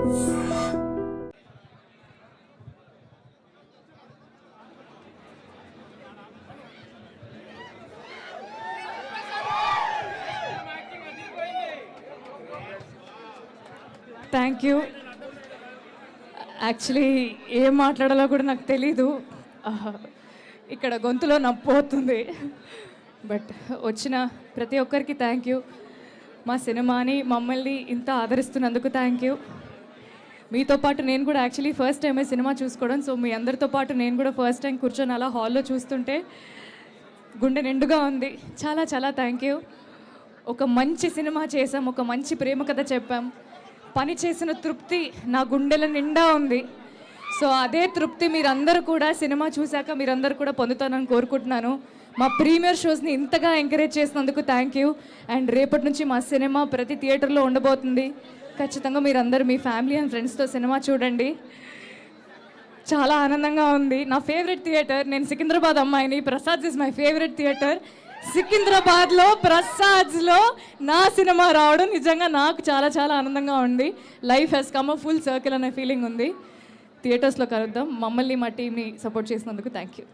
Thank you. Actually ఏం మాట్లాడాలో కూడా నాకు తెలీదు, ఇక్కడ గొంతులో నొప్పి అవుతుంది. బట్ వచ్చిన ప్రతి ఒక్కరికి థ్యాంక్ యూ. మా సినిమాని మమ్మల్ని ఇంత ఆదరిస్తున్నందుకు థ్యాంక్ యూ. మీతో పాటు నేను కూడా యాక్చువల్లీ ఫస్ట్ టైమే సినిమా చూసుకోవడం. సో మీ అందరితో పాటు నేను కూడా ఫస్ట్ టైం కూర్చొని అలా హాల్లో చూస్తుంటే గుండె నిండుగా ఉంది. చాలా చాలా థ్యాంక్ యూ. ఒక మంచి సినిమా చేసాం, ఒక మంచి ప్రేమ కథ చెప్పాం. పని చేసిన తృప్తి నా గుండెల నిండా ఉంది. సో అదే తృప్తి మీరందరూ కూడా సినిమా చూశాక మీరందరూ కూడా పొందుతానని కోరుకుంటున్నాను. మా ప్రీమియర్ షోస్ని ఇంతగా ఎంకరేజ్ చేసినందుకు థ్యాంక్ యూ. అండ్ రేపటి నుంచి మా సినిమా ప్రతి థియేటర్లో ఉండబోతుంది. ఖచ్చితంగా మీరందరూ మీ ఫ్యామిలీ అండ్ ఫ్రెండ్స్తో సినిమా చూడండి. చాలా ఆనందంగా ఉంది. నా ఫేవరెట్ థియేటర్, నేను సికింద్రాబాద్ అమ్మాయిని, Prasad is my favourite theatre. సికింద్రాబాద్లో ప్రసాద్స్లో నా సినిమా రావడం నిజంగా నాకు చాలా చాలా ఆనందంగా ఉంది. Life has come a full circle అనే ఫీలింగ్ ఉంది. థియేటర్స్లో కలుద్దాం. మమ్మల్ని మా టీమ్ని సపోర్ట్ చేసినందుకు థ్యాంక్ యూ.